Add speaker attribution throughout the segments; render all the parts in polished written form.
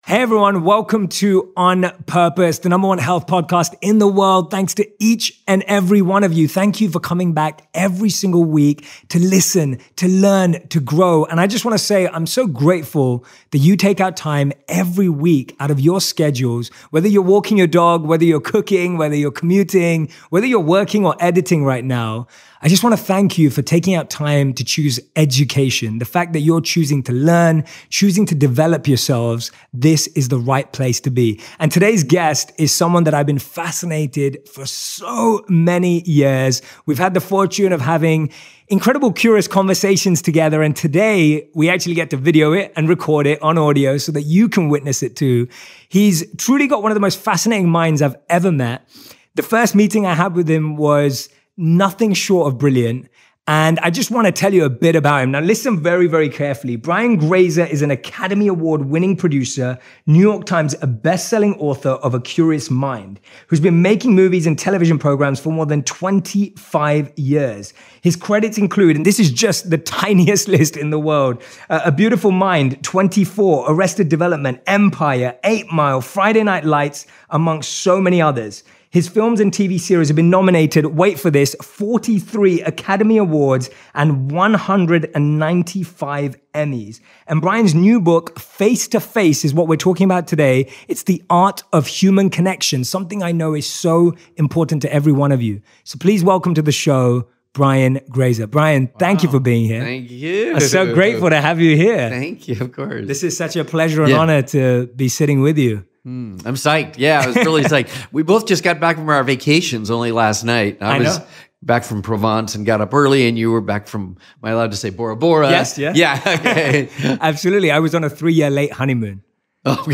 Speaker 1: Hey everyone, welcome to On Purpose, the #1 health podcast in the world. Thanks to each and every one of you. Thank you for coming back every single week to listen, to learn, to grow. And I just want to say I'm so grateful that you take out time every week out of your schedules, whether you're walking your dog, whether you're cooking, whether you're commuting, whether you're working or editing right now. I just want to thank you for taking out time to choose education. The fact that you're choosing to learn, choosing to develop yourselves, this is the right place to be. And today's guest is someone that I've been fascinated for so many years. We've had the fortune of having incredible, curious conversations together. And today we actually get to video it and record it on audio so that you can witness it too. He's truly got one of the most fascinating minds I've ever met. The first meeting I had with him was nothing short of brilliant. And I just want to tell you a bit about him. Now listen very, very carefully. Brian Grazer is an Academy Award winning producer, New York Times best-selling author of A Curious Mind, who's been making movies and television programs for more than 25 years. His credits include, and this is just the tiniest list in the world, A Beautiful Mind, 24, Arrested Development, Empire, 8 Mile, Friday Night Lights, amongst so many others. His films and TV series have been nominated, wait for this, 43 Academy Awards and 195 Emmys. And Brian's new book, Face to Face, is what we're talking about today. It's the art of human connection, something I know is so important to every one of you. So please welcome to the show, Brian Grazer. Brian, thank you for being here.
Speaker 2: Thank you.
Speaker 1: I'm so grateful to have you here.
Speaker 2: Thank you, of course.
Speaker 1: This is such a pleasure and honor to be sitting with you.
Speaker 2: I'm psyched. Yeah, I was really psyched. We both just got back from our vacations only last night. I was back from Provence and got up early, and you were back from, am I allowed to say Bora Bora?
Speaker 1: Yes, yeah.
Speaker 2: Yeah, okay.
Speaker 1: Absolutely. I was on a 3-year late honeymoon.
Speaker 2: Oh,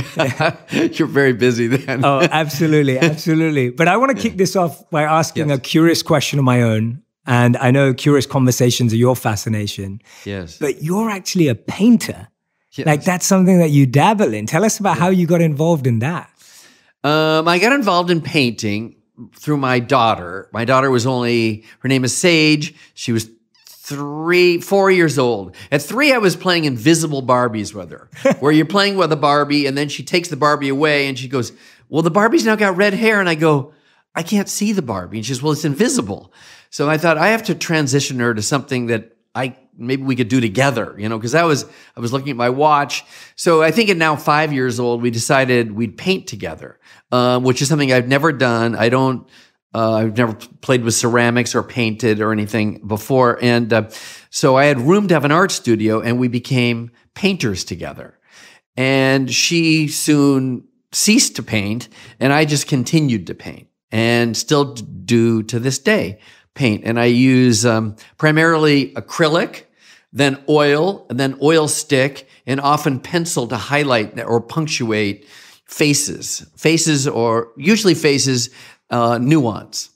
Speaker 2: you're very busy then.
Speaker 1: Oh, absolutely, absolutely. But I want to kick this off by asking a curious question of my own. And I know curious conversations are your fascination.
Speaker 2: Yes.
Speaker 1: But you're actually a painter.
Speaker 2: Yes.
Speaker 1: Like that's something that you dabble in. Tell us about how you got involved in that.
Speaker 2: I got involved in painting through my daughter. My daughter was her name is Sage. She was 4 years old. At 3, I was playing invisible Barbies with her, where you're playing with a Barbie and then she takes the Barbie away and she goes, well, the Barbie's now got red hair. And I go, I can't see the Barbie. And she says, well, it's invisible. So I thought I have to transition her to something that maybe we could do together, because I was looking at my watch. So I think at now 5 years old, we decided we'd paint together, which is something I've never done. I've never played with ceramics or painted or anything before. And so I had room to have an art studio and we became painters together. And she soon ceased to paint and I just continued to paint and still do to this day. Paint. And I use primarily acrylic, then oil, and then oil stick, and often pencil to highlight or punctuate faces. Usually faces, nuance.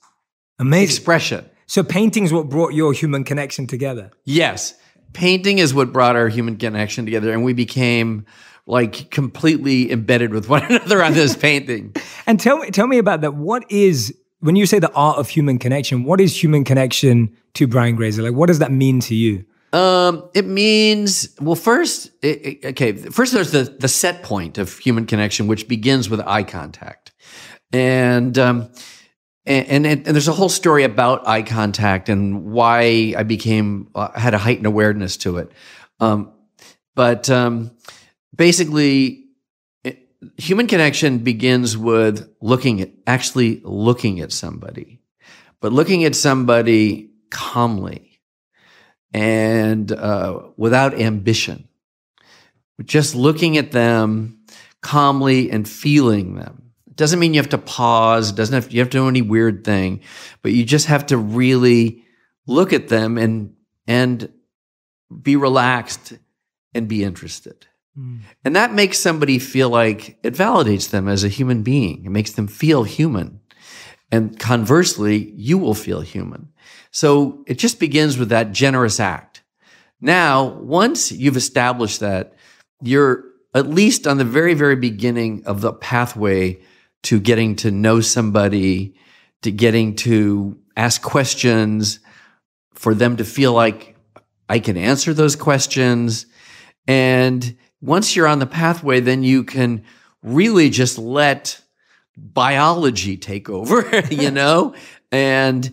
Speaker 1: Amazing.
Speaker 2: Expression.
Speaker 1: So painting is what brought your human connection together.
Speaker 2: Yes. Painting is what brought our human connection together, and we became like completely embedded with one another on this painting. And
Speaker 1: tell me about that. When you say the art of human connection, what is human connection to Brian Grazer? Like, what does that mean to you?
Speaker 2: It means, well, first there's the set point of human connection, which begins with eye contact. And there's a whole story about eye contact and why I had a heightened awareness to it. Basically, human connection begins with actually looking at somebody, but looking at somebody calmly and without ambition. Just looking at them calmly and feeling them. It doesn't mean you have to pause. You have to do any weird thing, but you just have to really look at them and be relaxed and be interested. And that makes somebody feel like it validates them as a human being. It makes them feel human. And conversely, you will feel human. So it just begins with that generous act. Now, once you've established that, you're at least on the very, very beginning of the pathway to getting to know somebody, to getting to ask questions, for them to feel like I can answer those questions. And once you're on the pathway, then you can really just let biology take over, you know, and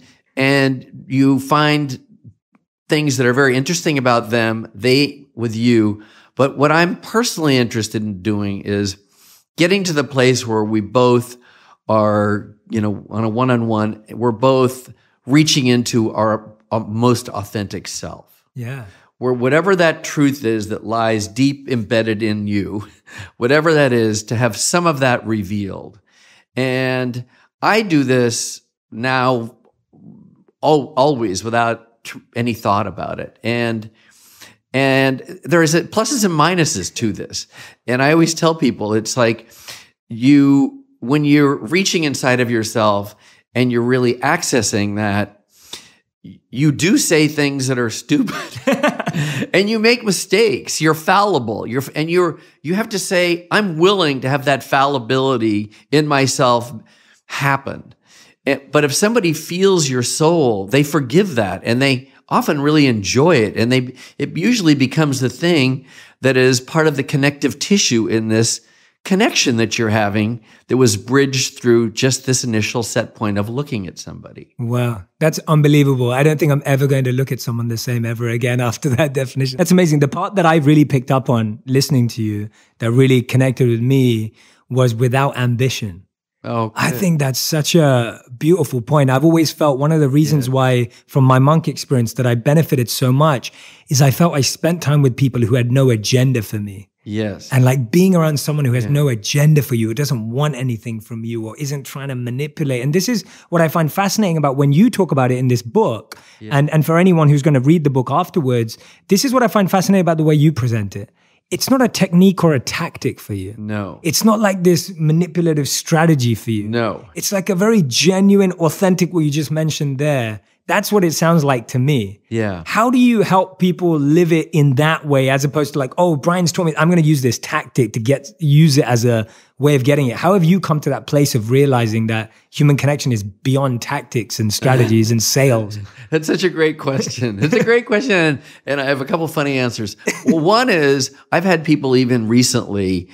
Speaker 2: you find things that are very interesting about them, with you. But what I'm personally interested in doing is getting to the place where we both are, you know, on a one-on-one, we're both reaching into our most authentic self.
Speaker 1: Yeah.
Speaker 2: Where whatever that truth is that lies deep embedded in you, whatever that is, to have some of that revealed. And I do this now always without any thought about it. And there is pluses and minuses to this. And I always tell people, it's like when you're reaching inside of yourself and you're really accessing that, you do say things that are stupid and you make mistakes. You're fallible. You have to say, I'm willing to have that fallibility in myself happen. But if somebody feels your soul, they forgive that and they often really enjoy it. And it usually becomes the thing that is part of the connective tissue in this connection that you're having that was bridged through just this initial set point of looking at somebody.
Speaker 1: Wow, that's unbelievable. I don't think I'm ever going to look at someone the same ever again after that definition. That's amazing. The part that I really picked up on listening to you that really connected with me was without ambition.
Speaker 2: Oh,
Speaker 1: I think that's such a beautiful point. I've always felt one of the reasons why, from my monk experience, that I benefited so much is I felt I spent time with people who had no agenda for me.
Speaker 2: Yes.
Speaker 1: And like being around someone who has no agenda for you, who doesn't want anything from you or isn't trying to manipulate. And this is what I find fascinating about when you talk about it in this book. Yeah. And for anyone who's going to read the book afterwards, this is what I find fascinating about the way you present it. It's not a technique or a tactic for you.
Speaker 2: No.
Speaker 1: It's not like this manipulative strategy for you.
Speaker 2: No.
Speaker 1: It's like a very genuine, authentic, what you just mentioned there. That's what it sounds like to me.
Speaker 2: Yeah.
Speaker 1: How do you help people live it in that way as opposed to like, oh, Brian's told me I'm going to use this tactic to use it as a way of getting it? How have you come to that place of realizing that human connection is beyond tactics and strategies and sales?
Speaker 2: That's such a great question. It's a great question. And I have a couple funny answers. Well, one is I've had people even recently,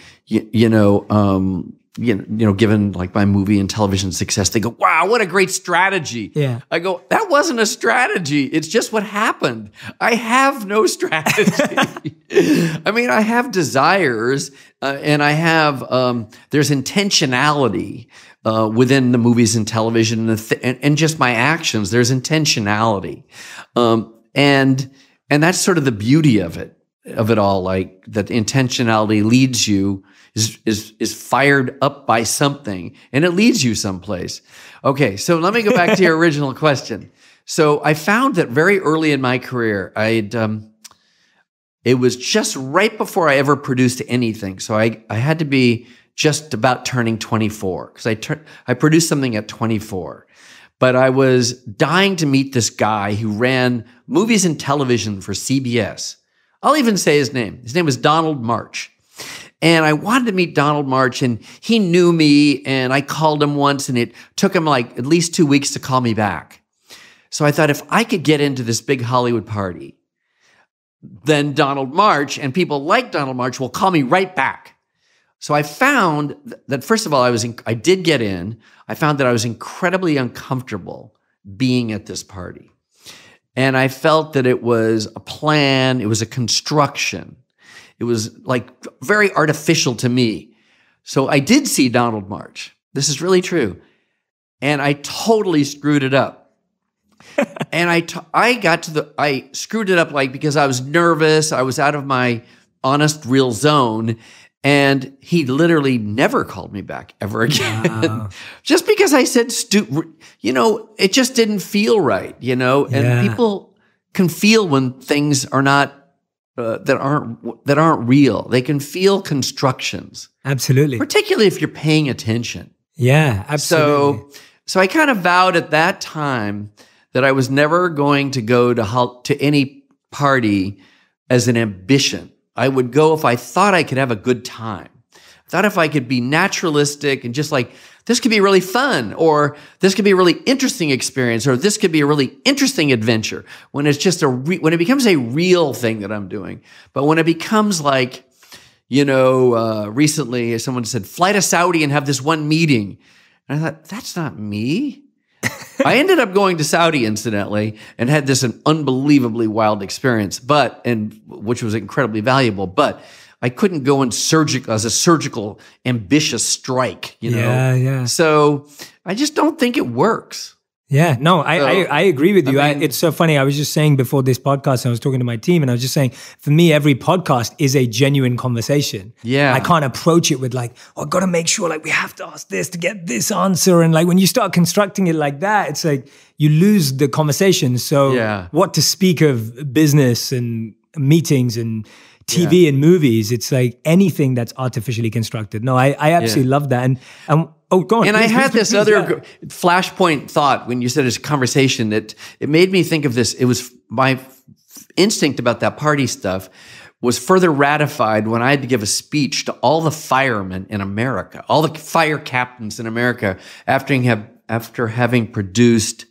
Speaker 2: given like my movie and television success, they go, wow, what a great strategy.
Speaker 1: Yeah.
Speaker 2: I go, that wasn't a strategy. It's just what happened. I have no strategy. I mean, I have desires and I have, there's intentionality within the movies and television and just my actions. There's intentionality. And that's sort of the beauty of it all, like that intentionality leads you is fired up by something and it leads you someplace. Okay, so let me go back to your original question. So I found that very early in my career, it was just right before I ever produced anything. So I had to be just about turning 24 because I produced something at 24. But I was dying to meet this guy who ran movies and television for CBS. I'll even say his name. His name was Donald March. And I wanted to meet Donald March, and he knew me, and I called him once, and it took him like at least 2 weeks to call me back. So I thought if I could get into this big Hollywood party, then Donald March and people like Donald March will call me right back. So I found that, first of all, I did get in. I found that I was incredibly uncomfortable being at this party. And I felt that it was a plan, it was a construction. It was like very artificial to me. So I did see Donald March. This is really true. And I totally screwed it up. And I screwed it up like because I was nervous. I was out of my honest, real zone. And he literally never called me back ever again. Wow. Just because I said, it just didn't feel right, and people can feel when things are not, that aren't real. They can feel constructions.
Speaker 1: Absolutely.
Speaker 2: Particularly if you're paying attention.
Speaker 1: Yeah, absolutely.
Speaker 2: So I kind of vowed at that time that I was never going to go to any party as an ambition. I would go if I thought I could have a good time. I thought if I could be naturalistic and just like, this could be really fun, or this could be a really interesting experience, or this could be a really interesting adventure. When it's just when it becomes a real thing that I'm doing. But when it becomes like, recently someone said, fly to Saudi and have this one meeting. And I thought, that's not me. I ended up going to Saudi, incidentally, and had this an unbelievably wild experience, which was incredibly valuable. But I couldn't go in as a surgical, ambitious strike,
Speaker 1: Yeah.
Speaker 2: So I just don't think it works.
Speaker 1: Yeah, no, I agree with you. It's so funny. I was just saying before this podcast, I was talking to my team, and I was just saying, for me, every podcast is a genuine conversation.
Speaker 2: Yeah.
Speaker 1: I can't approach it with like, oh, I've got to make sure like we have to ask this to get this answer. And like when you start constructing it like that, it's like you lose the conversation. So what to speak of business and meetings and TV and movies, it's like anything that's artificially constructed. No, I absolutely love that. And oh, go on.
Speaker 2: And I had this other flashpoint thought when you said it's a conversation that it made me think of this. It was my instinct about that party stuff was further ratified when I had to give a speech to all the firemen in America, all the fire captains in America, after having produced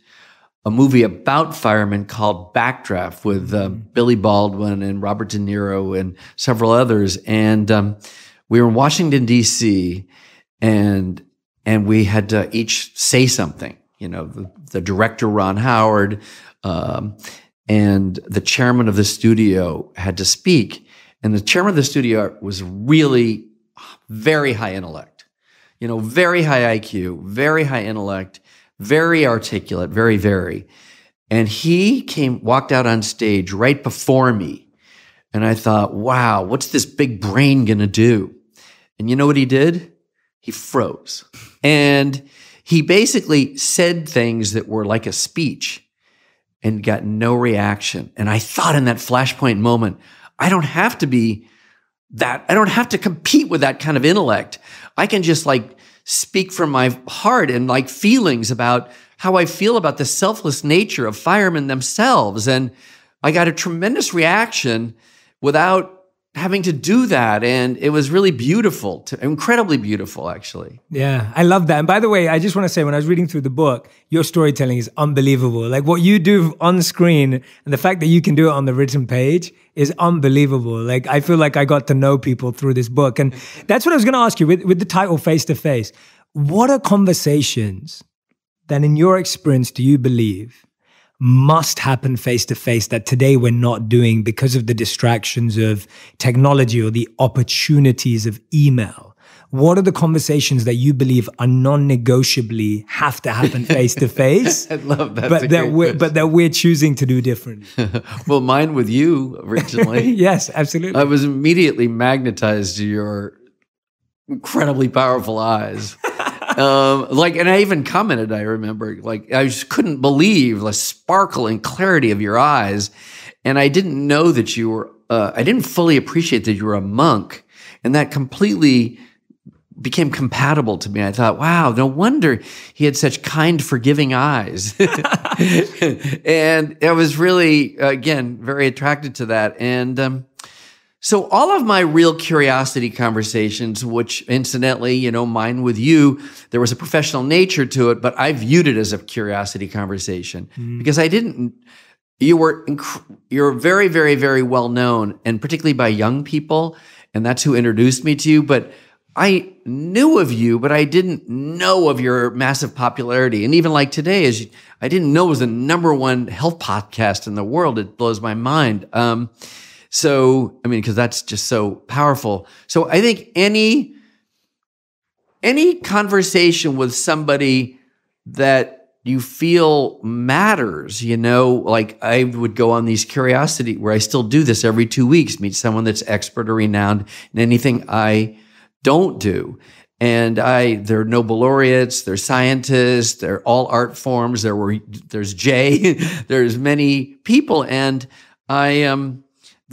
Speaker 2: a movie about firemen called Backdraft with Billy Baldwin and Robert De Niro and several others. And we were in Washington, D.C., and we had to each say something. The director, Ron Howard, and the chairman of the studio had to speak. And the chairman of the studio was really very high intellect, very high IQ, very high intellect, very articulate, very, very. And he walked out on stage right before me. And I thought, wow, what's this big brain going to do? And you know what he did? He froze. And he basically said things that were like a speech and got no reaction. And I thought in that flashpoint moment, I don't have to be that. I don't have to compete with that kind of intellect. I can just like speak from my heart and like feelings about how I feel about the selfless nature of firemen themselves. And I got a tremendous reaction without having to do that. And it was really beautiful, incredibly beautiful, actually.
Speaker 1: Yeah, I love that. And by the way, I just want to say, when I was reading through the book, your storytelling is unbelievable. Like what you do on screen and the fact that you can do it on the written page is unbelievable. Like I feel like I got to know people through this book. And that's what I was going to ask you with the title Face to Face. What are conversations that in your experience do you believe must happen face to face that today we're not doing because of the distractions of technology or the opportunities of email? What are the conversations that you believe are non-negotiably have to happen face to face?
Speaker 2: I love that.
Speaker 1: But that we're choosing to do differently.
Speaker 2: Well, mine with you originally.
Speaker 1: Yes, absolutely.
Speaker 2: I was immediately magnetized to your incredibly powerful eyes. And I even commented, I remember, I just couldn't believe the sparkle and clarity of your eyes. And I didn't know that you were, I didn't fully appreciate that you were a monk. And that completely became compatible to me. I thought, wow, no wonder he had such kind, forgiving eyes. And I was really, again, very attracted to that. And, so all of my real curiosity conversations, which incidentally, mine with you, there was a professional nature to it, but I viewed it as a curiosity conversation because you're very, very, very well known, and particularly by young people, and that's who introduced me to you. But I knew of you, but I didn't know of your massive popularity. And even like today, I didn't know it was the #1 health podcast in the world. It blows my mind. So, because that's just so powerful. So I think any conversation with somebody that you feel matters, like I would go on these curiosity where I still do this every 2 weeks, meet someone that's expert or renowned in anything I don't do. And they're Nobel laureates, they're scientists, they're all art forms. There's Jay, there's many people. And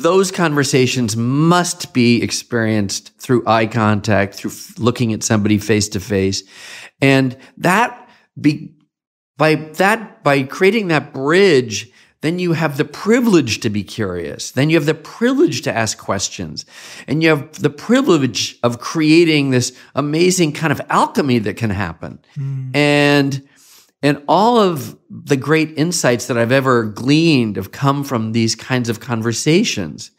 Speaker 2: those conversations must be experienced through eye contact, through looking at somebody face to face. And by creating that bridge, then you have the privilege to be curious. Then you have the privilege to ask questions. And you have the privilege of creating this amazing kind of alchemy that can happen. And all of the great insights that I've ever gleaned have come from these kinds of conversations.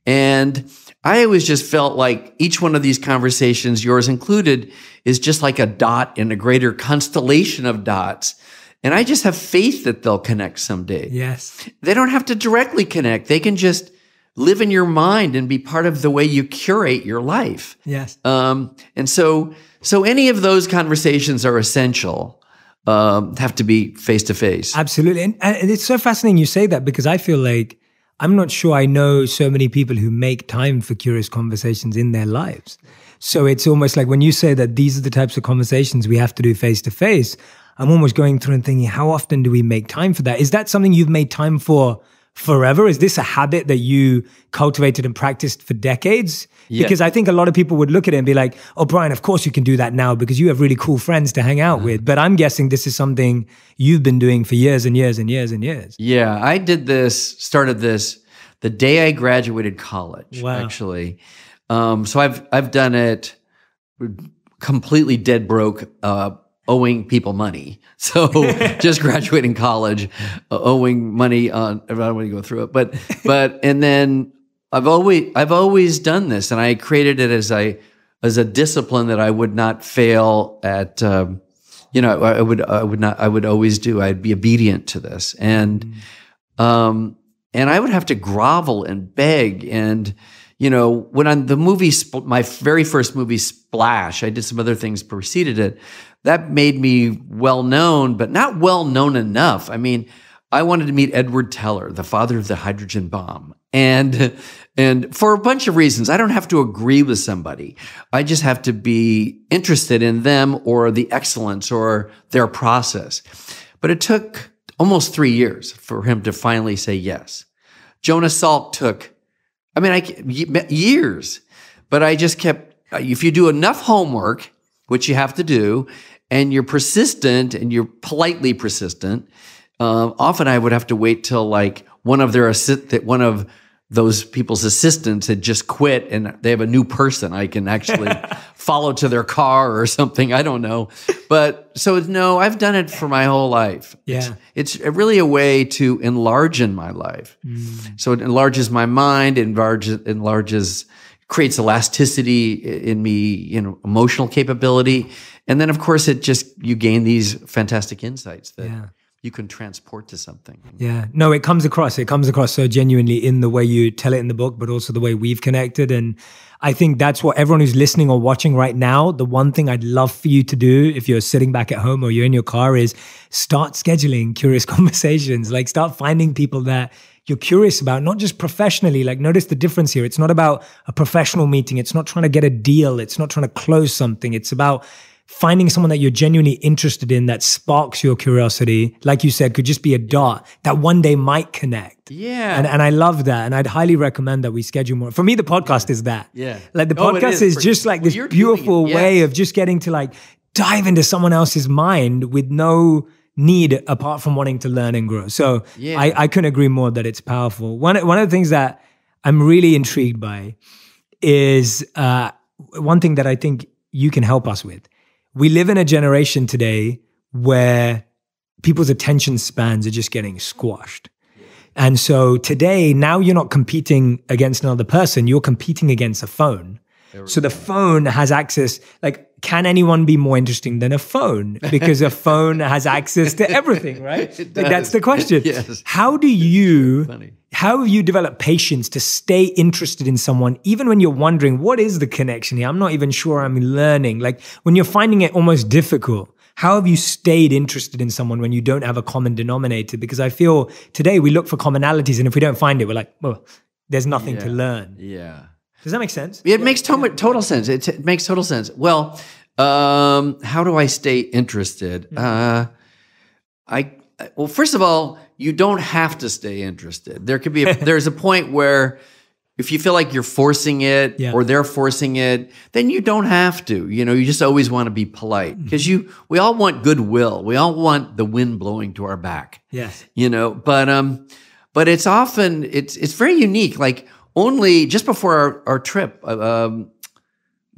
Speaker 2: And I always just felt like each one of these conversations, yours included, is just like a dot in a greater constellation of dots. And I just have faith that they'll connect someday.
Speaker 1: Yes.
Speaker 2: They don't have to directly connect. They can just live in your mind and be part of the way you curate your life.
Speaker 1: Yes.
Speaker 2: And so any of those conversations are essential, have to be face to face.
Speaker 1: Absolutely. And it's so fascinating you say that, because I feel like I'm not sure I know so many people who make time for curious conversations in their lives. So it's almost like when you say that these are the types of conversations we have to do face to face, I'm almost going through and thinking, how often do we make time for that? Is that something you've made time for forever? Is this a habit that you cultivated and practiced for decades?
Speaker 2: Yeah.
Speaker 1: Because I think a lot of people would look at it and be like, oh, Brian, of course you can do that now because you have really cool friends to hang out with. But I'm guessing this is something you've been doing for years and years and years and years.
Speaker 2: Yeah, I started this the day I graduated college, actually. So I've done it completely dead broke, owing people money. So just graduating college, owing money on, I don't want to go through it, but, and then I've always done this, and I created it as a discipline that I would not fail at, I would always do. I'd be obedient to this. And I would have to grovel and beg. And, when on the movie, my very first movie, Splash, I did some other things preceded it. That made me well known, but not well known enough. I mean, I wanted to meet Edward Teller, the father of the hydrogen bomb. And for a bunch of reasons, I don't have to agree with somebody. I just have to be interested in them or the excellence or their process. But it took almost 3 years for him to finally say yes. Jonas Salk took, years. But I just kept, if you do enough homework, which you have to do, and you're persistent and you're politely persistent, often I would have to wait till like one of those people's assistants had just quit and they have a new person I can actually follow to their car or something. I don't know. But so no, I've done it for my whole life.
Speaker 1: Yeah.
Speaker 2: It's really a way to enlarge in my life. So it enlarges my mind, enlarges, creates elasticity in me, emotional capability. And then of course you gain these fantastic insights that you can transport to something.
Speaker 1: Yeah. No, it comes across so genuinely in the way you tell it in the book, but also the way we've connected. And I think that's what everyone who's listening or watching right now, the one thing I'd love for you to do if you're sitting back at home or you're in your car is start scheduling curious conversations. Like start finding people that you're curious about, not just professionally. Like notice the difference here. It's not about a professional meeting. It's not trying to get a deal. It's not trying to close something. It's about finding someone that you're genuinely interested in that sparks your curiosity, like you said, could just be a dot that one day might connect.
Speaker 2: Yeah.
Speaker 1: And I love that. And I'd highly recommend that we schedule more. For me, the podcast is that.
Speaker 2: Yeah.
Speaker 1: Like the podcast is just like this beautiful way of just getting to like dive into someone else's mind with no need apart from wanting to learn and grow. So I couldn't agree more that it's powerful. One of the things that I'm really intrigued by is one thing that I think you can help us with. We live in a generation today where people's attention spans are just getting squashed. And so today, now you're not competing against another person, you're competing against a phone. So the phone has access, like, can anyone be more interesting than a phone? Because a phone has access to everything, right? Like, that's the question.
Speaker 2: Yes.
Speaker 1: How have you developed patience to stay interested in someone, even when you're wondering, what is the connection here? I'm not even sure I'm learning. Like when you're finding it almost difficult, how have you stayed interested in someone when you don't have a common denominator? Because I feel today we look for commonalities, and if we don't find it, we're like, well, there's nothing to learn.
Speaker 2: Yeah.
Speaker 1: Does that make sense?
Speaker 2: It makes total sense. It makes total sense. Well, how do I stay interested? Well, first of all, you don't have to stay interested. There's a point where if you feel like you're forcing it or they're forcing it, then you don't have to. You just always want to be polite because we all want goodwill. We all want the wind blowing to our back.
Speaker 1: Yes.
Speaker 2: But it's often it's very unique. Like only just before our trip, about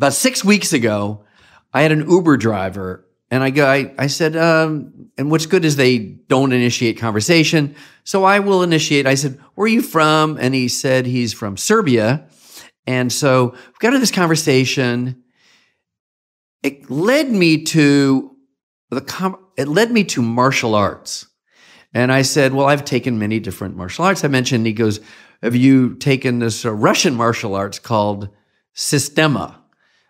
Speaker 2: 6 weeks ago, I had an Uber driver. And I said, and what's good is they don't initiate conversation. So I will initiate. I said, where are you from? And he said he's from Serbia. And so we got into this conversation. It led me to martial arts. And I said, well, I've taken many different martial arts. I mentioned, he goes, have you taken this Russian martial arts called Sistema?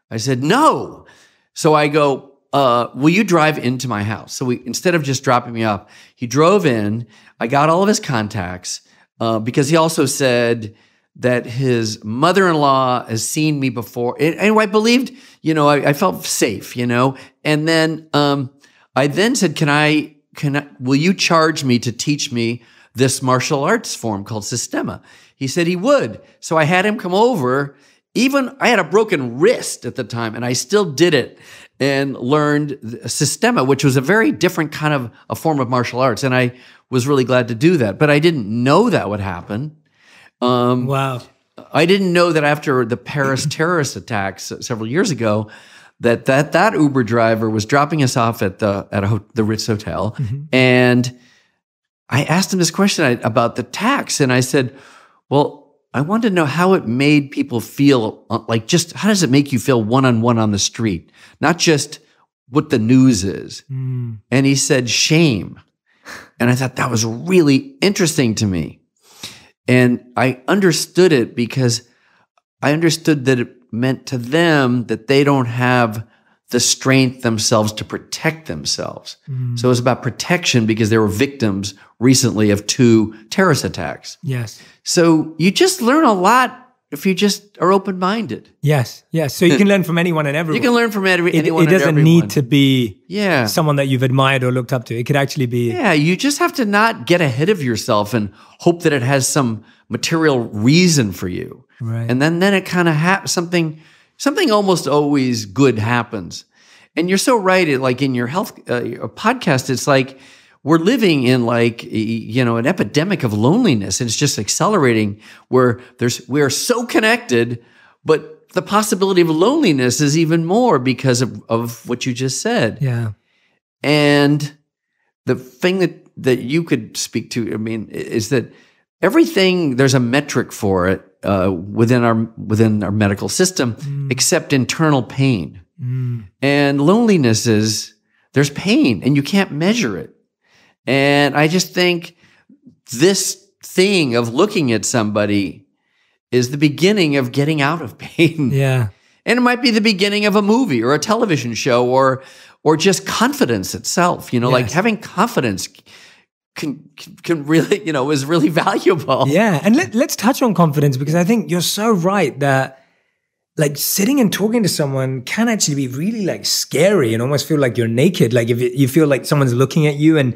Speaker 2: I said, no. So I go, will you drive into my house? So instead of just dropping me off, he drove in. I got all of his contacts because he also said that his mother-in-law has seen me before. And I believed, I felt safe, And then I then said, will you charge me to teach me this martial arts form called Sistema? He said he would. So I had him come over. Even I had a broken wrist at the time, and I still did it and learned Sistema, which was a very different kind of a form of martial arts. And I was really glad to do that. But I didn't know that would happen.
Speaker 1: Wow.
Speaker 2: I didn't know that after the Paris terrorist attacks several years ago, that Uber driver was dropping us off at the Ritz Hotel. Mm-hmm. And I asked him this question about the tax. And I said, well, I wanted to know how it made people feel, like just how does it make you feel one-on-one on the street? Not just what the news is. Mm. And he said, shame. And I thought that was really interesting to me. And I understood it because I understood that it meant to them that they don't have the strength themselves to protect themselves. Mm. So it was about protection because they were victims recently of 2 terrorist attacks.
Speaker 1: Yes.
Speaker 2: So you just learn a lot if you just are open-minded.
Speaker 1: Yes, yes. So you can learn from anyone and everyone.
Speaker 2: You can learn from anyone and everyone.
Speaker 1: It doesn't need to be someone that you've admired or looked up to. It could actually be...
Speaker 2: Yeah, you just have to not get ahead of yourself and hope that it has some material reason for you.
Speaker 1: Right.
Speaker 2: And then it kind of something almost always good happens. And you're so right. Like in your health podcast, it's like we're living in an epidemic of loneliness, and it's just accelerating. Where we are so connected, but the possibility of loneliness is even more because of what you just said.
Speaker 1: Yeah.
Speaker 2: And the thing that you could speak to, is that everything, there's a metric for it within our medical system, except internal pain. Mm. And loneliness there's pain, and you can't measure it. And I just think this thing of looking at somebody is the beginning of getting out of pain.
Speaker 1: Yeah.
Speaker 2: And it might be the beginning of a movie or a television show or just confidence itself. Yes. Like having confidence can really, is really valuable.
Speaker 1: Yeah. And let's touch on confidence, because I think you're so right that like sitting and talking to someone can actually be really like scary and almost feel like you're naked. Like if you feel like someone's looking at you, and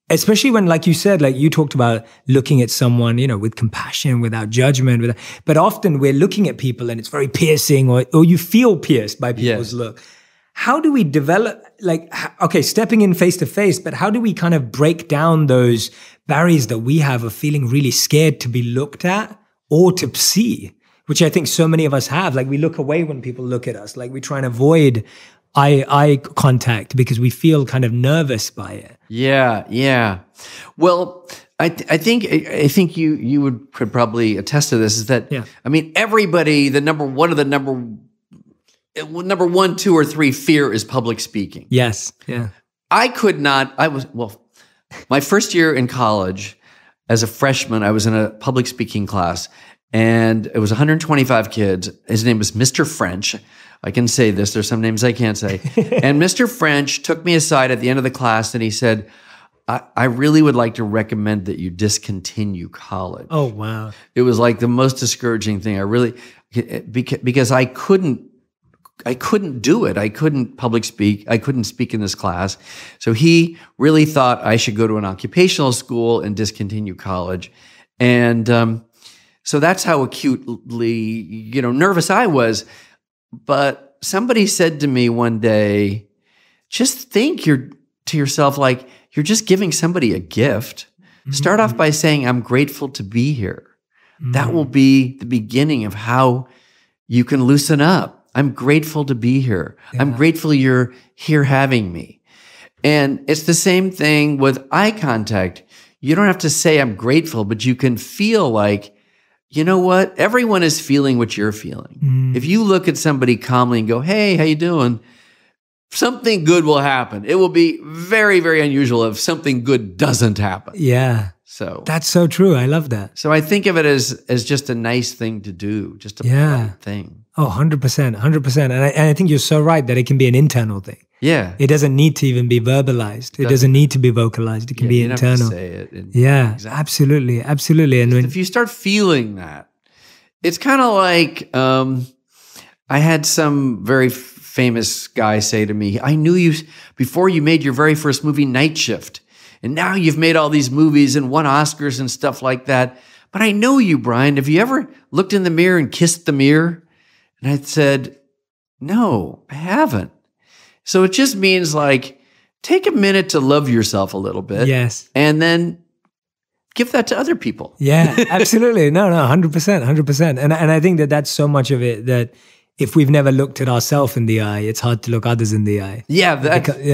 Speaker 1: especially when, like you said, like you talked about looking at someone, with compassion, without judgment, but often we're looking at people and it's very piercing, or you feel pierced by people's look. How do we develop, stepping in face to face, but how do we kind of break down those barriers that we have of feeling really scared to be looked at or to see, which I think so many of us have. Like we look away when people look at us, like we try and avoid eye contact because we feel kind of nervous by it.
Speaker 2: Yeah. Well, I think you could probably attest to this, is that, everybody, the number 1, 2, or 3 fear is public speaking.
Speaker 1: Yes. Yeah.
Speaker 2: My first year in college as a freshman, I was in a public speaking class, and it was 125 kids. His name was Mr. French. I can say this. There's some names I can't say. And Mr. French took me aside at the end of the class, and he said, I really would like to recommend that you discontinue college.
Speaker 1: Oh, wow.
Speaker 2: It was like the most discouraging thing. Because I couldn't do it. I couldn't public speak. I couldn't speak in this class. So he really thought I should go to an occupational school and discontinue college. And so that's how acutely, nervous I was. But somebody said to me one day, just think to yourself, like you're just giving somebody a gift. Mm-hmm. Start off by saying, I'm grateful to be here. Mm-hmm. That will be the beginning of how you can loosen up. I'm grateful to be here. Yeah. I'm grateful you're here having me. And it's the same thing with eye contact. You don't have to say I'm grateful, but you can feel like, you know what? Everyone is feeling what you're feeling. If you look at somebody calmly and go, hey, how you doing? Something good will happen. It will be very, very unusual if something good doesn't happen.
Speaker 1: Yeah.
Speaker 2: So
Speaker 1: that's so true. I love that.
Speaker 2: So I think of it as just a nice thing to do, just a polite thing.
Speaker 1: Oh, 100%, 100%. And I think you're so right that it can be an internal thing.
Speaker 2: Yeah.
Speaker 1: It doesn't need to even be verbalized. It doesn't need to be vocalized. It can be internal.
Speaker 2: Say it.
Speaker 1: Yeah, exactly. Absolutely. Absolutely. And
Speaker 2: if you start feeling that, it's kind of like I had some very famous guy say to me, I knew you before you made your very first movie, Night Shift. And now you've made all these movies and won Oscars and stuff like that. But I know you, Brian. Have you ever looked in the mirror and kissed the mirror? And I said, no, I haven't. So it just means like, take a minute to love yourself a little bit.
Speaker 1: Yes.
Speaker 2: And then give that to other people.
Speaker 1: Yeah, absolutely. No, 100%, 100%. And I think that that's so much of it that if we've never looked at ourselves in the eye, it's hard to look others in the eye.
Speaker 2: Yeah,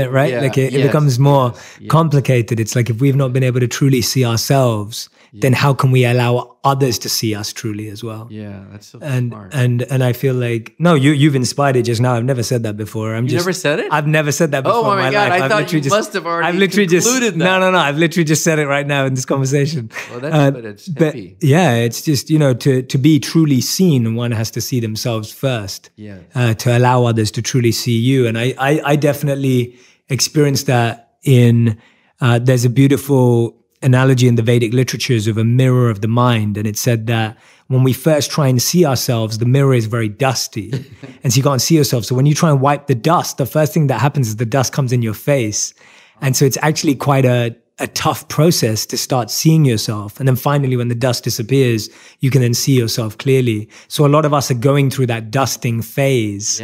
Speaker 1: right?
Speaker 2: Yeah,
Speaker 1: like it becomes more complicated. It's like if we've not been able to truly see ourselves, then how can we allow others to see us truly as well?
Speaker 2: Yeah, that's so smart.
Speaker 1: And I feel like, no, you've inspired it just now. I've never said that before.
Speaker 2: You never said it?
Speaker 1: I've never said that before.
Speaker 2: Oh my God,
Speaker 1: life.
Speaker 2: I thought you must have already concluded that.
Speaker 1: No, I've literally just said it right now in this conversation.
Speaker 2: Well, that's but it's heavy.
Speaker 1: But yeah, it's just, to be truly seen, one has to see themselves first.
Speaker 2: Yes.
Speaker 1: To allow others to truly see you. And I definitely experienced that in, there's a beautiful analogy in the Vedic literatures of a mirror of the mind. And it said that when we first try and see ourselves, the mirror is very dusty. And so you can't see yourself. So when you try and wipe the dust, the first thing that happens is the dust comes in your face. And so it's actually quite a tough process to start seeing yourself. And then finally, when the dust disappears, you can then see yourself clearly. So a lot of us are going through that dusting phase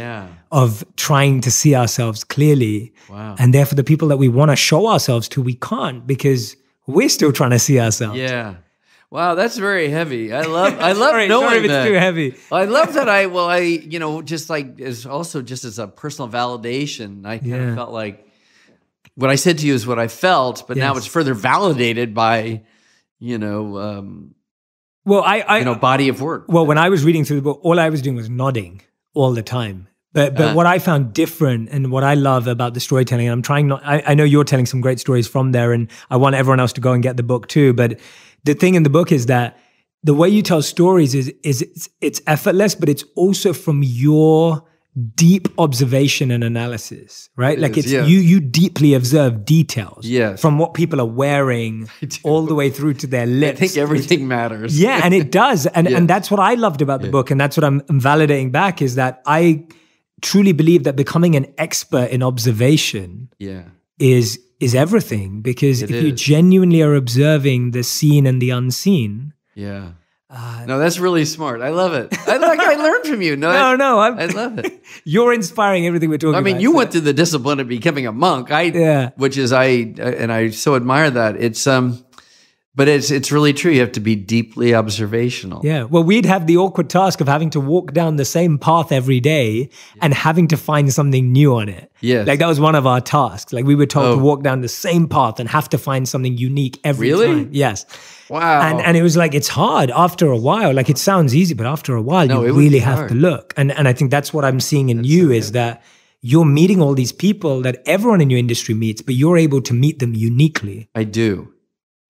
Speaker 1: of trying to see ourselves clearly.
Speaker 2: Wow.
Speaker 1: And therefore, the people that we want to show ourselves to, we can't because we're still trying to see ourselves.
Speaker 2: Yeah. Wow, that's very heavy. I love
Speaker 1: sorry,
Speaker 2: knowing
Speaker 1: sorry if
Speaker 2: that.
Speaker 1: It's too heavy.
Speaker 2: I love that. Just like as also just as a personal validation, I kind of felt like what I said to you is what I felt, but now it's further validated by, body of work.
Speaker 1: Well, when I was reading through the book, all I was doing was nodding all the time. But what I found different and what I love about the storytelling, and I'm trying not, I know you're telling some great stories from there, and I want everyone else to go and get the book too. But the thing in the book is that the way you tell stories is it's effortless, but it's also from your deep observation and analysis, right? You deeply observe details from what people are wearing all the way through to their lips.
Speaker 2: I think everything matters.
Speaker 1: Yeah, and it does. And that's what I loved about the book. And that's what I'm validating back is that I truly believe that becoming an expert in observation is everything. Because if you genuinely are observing the seen and the unseen.
Speaker 2: Yeah. No, that's really smart. I love it. I learned from you. I love it.
Speaker 1: You're inspiring everything we're talking about.
Speaker 2: I mean, you went through the discipline of becoming a monk. Which is I so admire that. But it's really true. You have to be deeply observational.
Speaker 1: Yeah. Well, we'd have the awkward task of having to walk down the same path every day and having to find something new on it.
Speaker 2: Yes.
Speaker 1: Like that was one of our tasks. Like we were told to walk down the same path and have to find something unique every time. Yes.
Speaker 2: Wow.
Speaker 1: And it was like, it's hard after a while. Like it sounds easy, but after a while, you really have to look. And I think that's what I'm seeing in you is that you're meeting all these people that everyone in your industry meets, but you're able to meet them uniquely.
Speaker 2: I do.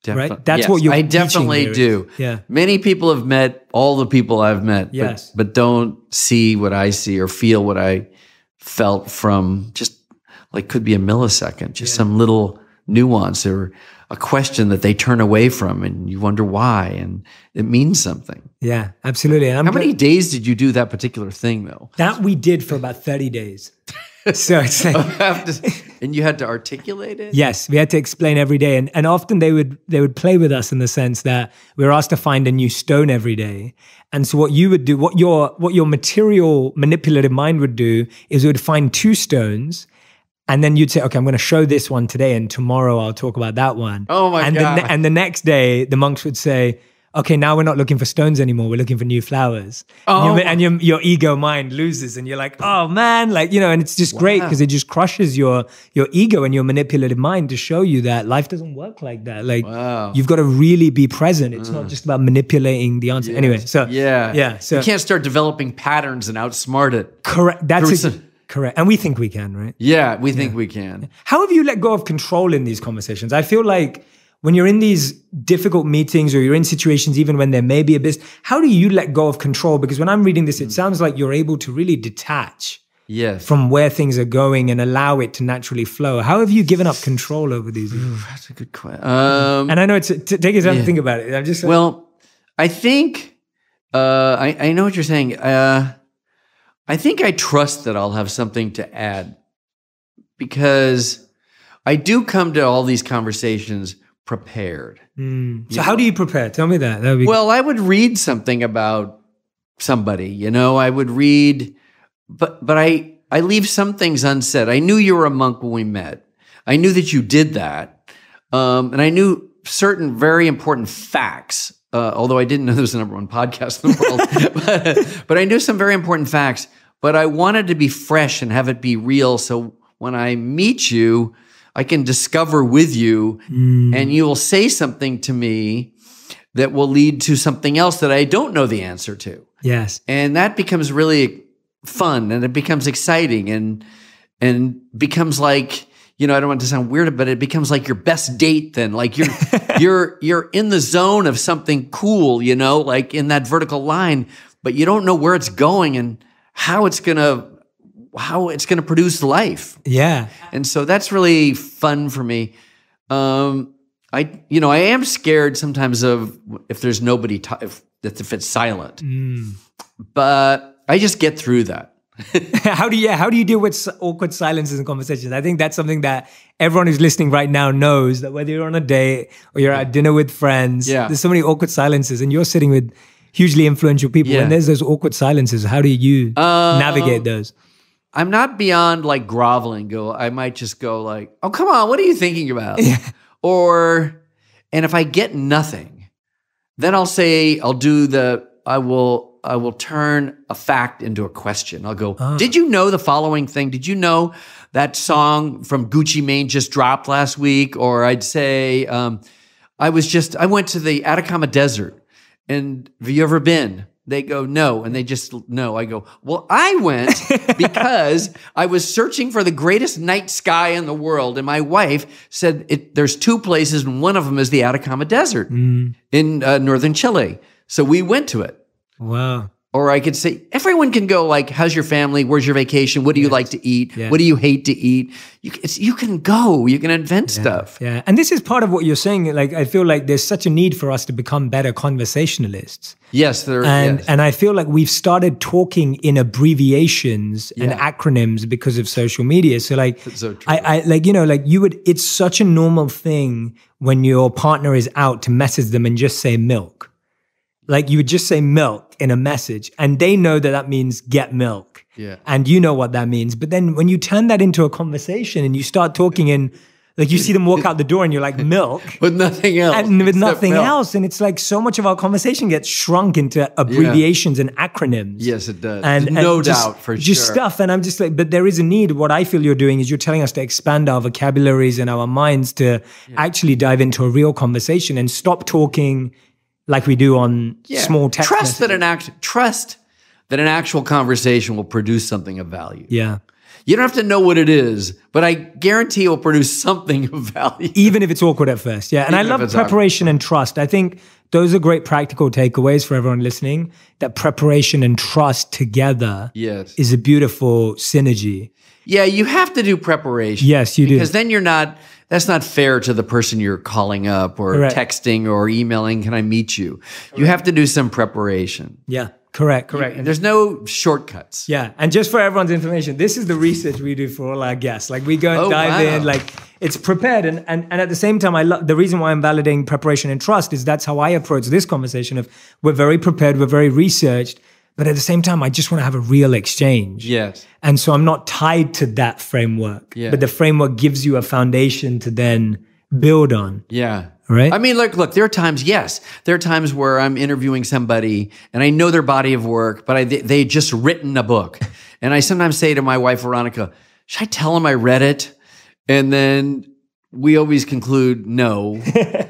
Speaker 1: Right? That's what you're
Speaker 2: I definitely do.
Speaker 1: Yeah.
Speaker 2: Many people have met all the people I've met, but don't see what I see or feel what I felt from just like could be a millisecond, just some little nuance or a question that they turn away from and you wonder why and it means something.
Speaker 1: Yeah, absolutely. And
Speaker 2: how many days did you do that particular thing though?
Speaker 1: That we did for about 30 days. So it's like,
Speaker 2: and you had to articulate it?
Speaker 1: Yes, we had to explain every day. And often they would play with us in the sense that we were asked to find a new stone every day. And so what you would do, what your material manipulative mind would do is it would find two stones. And then you'd say, okay, I'm going to show this one today and tomorrow I'll talk about that one.
Speaker 2: Oh my God.
Speaker 1: And the next day the monks would say, okay, now we're not looking for stones anymore. We're looking for new flowers.
Speaker 2: Oh.
Speaker 1: And your ego mind loses and you're like, oh man, like, you know, and it's just great because it just crushes your ego and your manipulative mind to show you that life doesn't work like that. Like you've got to really be present. It's not just about manipulating the answer. Anyway, so yeah. So
Speaker 2: you can't start developing patterns and outsmart it.
Speaker 1: Correct. Correct. And we think we can, right?
Speaker 2: Yeah, we think we can.
Speaker 1: How have you let go of control in these conversations? I feel like when you're in these difficult meetings or you're in situations, even when there may be a business, how do you let go of control? Because when I'm reading this, it sounds like you're able to really detach from where things are going and allow it to naturally flow. How have you given up control over these?
Speaker 2: That's a good question.
Speaker 1: And I know take your time to think about it. I'm just like,
Speaker 2: well, I think I know what you're saying. I think I trust that I'll have something to add because I do come to all these conversations prepared.
Speaker 1: So how do you prepare? Tell me that.
Speaker 2: Well, I would read something about somebody, you know, I would read, but I leave some things unsaid. I knew you were a monk when we met. I knew that you did that. And I knew certain very important facts, although I didn't know there was a #1 podcast in the world, but I knew some very important facts, but I wanted to be fresh and have it be real. So when I meet you, I can discover with you and you will say something to me that will lead to something else that I don't know the answer to.
Speaker 1: Yes.
Speaker 2: And that becomes really fun and it becomes exciting and becomes like, you know, I don't want to sound weird, but it becomes like your best date then. Like you're in the zone of something cool, you know, like in that vertical line, but you don't know where it's going and how it's going to produce life.
Speaker 1: Yeah.
Speaker 2: And so that's really fun for me. I am scared sometimes of if there's nobody, if it's silent, but I just get through that.
Speaker 1: How do you deal with awkward silences in conversations? I think that's something that everyone who's listening right now knows, that whether you're on a date or you're at dinner with friends, there's so many awkward silences and you're sitting with hugely influential people. And there's those awkward silences. How do you navigate those?
Speaker 2: I'm not beyond like groveling. I might just go like, oh, come on, what are you thinking about? And if I get nothing, then I will turn a fact into a question. I'll go, did you know the following thing? Did you know that song from Gucci Mane just dropped last week? Or I'd say, I went to the Atacama Desert and have you ever been? They go, no. And they just, no. I go, well, I went because I was searching for the greatest night sky in the world. And my wife said there's 2 places and one of them is the Atacama Desert in northern Chile. So we went to it.
Speaker 1: Wow.
Speaker 2: Or I could say, everyone can go like, how's your family? Where's your vacation? What do you like to eat? What do you hate to eat? You can go, you can invent stuff.
Speaker 1: Yeah. And this is part of what you're saying. Like, I feel like there's such a need for us to become better conversationalists.
Speaker 2: Yes.
Speaker 1: And I feel like we've started talking in abbreviations and acronyms because of social media. So like,
Speaker 2: so true.
Speaker 1: It's such a normal thing when your partner is out to message them and just say milk. Like you would just say milk in a message and they know that means get milk.
Speaker 2: Yeah.
Speaker 1: And you know what that means. But then when you turn that into a conversation and you start talking in, like you see them walk out the door and you're like milk.
Speaker 2: With nothing else.
Speaker 1: And with nothing else. And it's like so much of our conversation gets shrunk into abbreviations and acronyms.
Speaker 2: Yes, it does.
Speaker 1: And
Speaker 2: no doubt, for
Speaker 1: just
Speaker 2: sure.
Speaker 1: stuff. And I'm just like, but there is a need. What I feel you're doing is you're telling us to expand our vocabularies and our minds to actually dive into a real conversation and stop talking like we do on small text
Speaker 2: Trust
Speaker 1: messages.
Speaker 2: Trust that an actual conversation will produce something of value.
Speaker 1: Yeah.
Speaker 2: You don't have to know what it is, but I guarantee it will produce something of value.
Speaker 1: Even if it's awkward at first. Yeah. And I love preparation and trust. I think those are great practical takeaways for everyone listening, that preparation and trust together is a beautiful synergy.
Speaker 2: Yeah, you have to do preparation.
Speaker 1: Yes, you do.
Speaker 2: Because then that's not fair to the person you're calling up or texting or emailing, can I meet you? You have to do some preparation.
Speaker 1: Yeah, correct. And
Speaker 2: there's no shortcuts.
Speaker 1: Yeah, and just for everyone's information, this is the research we do for all our guests. Like we go and dive in, like it's prepared. And at the same time, the reason why I'm validating preparation and trust is that's how I approach this conversation of we're very prepared, we're very researched, but at the same time, I just want to have a real exchange.
Speaker 2: Yes.
Speaker 1: And so I'm not tied to that framework, but the framework gives you a foundation to then build on.
Speaker 2: Yeah.
Speaker 1: right?
Speaker 2: I mean, look, there are times, yes, there are times where I'm interviewing somebody and I know their body of work, but they just written a book. And I sometimes say to my wife, Veronica, should I tell them I read it? And then we always conclude, no.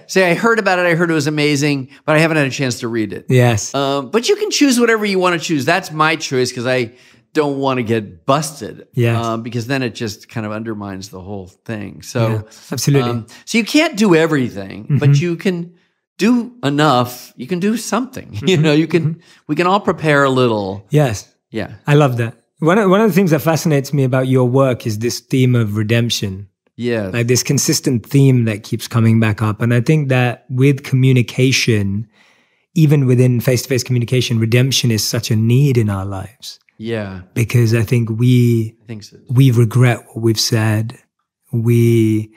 Speaker 2: Say, I heard about it. I heard it was amazing, but I haven't had a chance to read it.
Speaker 1: Yes.
Speaker 2: But you can choose whatever you want to choose. That's my choice because I don't want to get busted.
Speaker 1: Yes.
Speaker 2: Because then it just kind of undermines the whole thing. So,
Speaker 1: yeah, absolutely.
Speaker 2: So you can't do everything, but you can do enough. You can do something. You know, you can. We can all prepare a little.
Speaker 1: Yes.
Speaker 2: Yeah.
Speaker 1: I love that. One of the things that fascinates me about your work is this theme of redemption.
Speaker 2: Yeah.
Speaker 1: Like this consistent theme that keeps coming back up. And I think that with communication, even within face-to-face communication, redemption is such a need in our lives.
Speaker 2: Yeah.
Speaker 1: Because I think we regret what we've said. We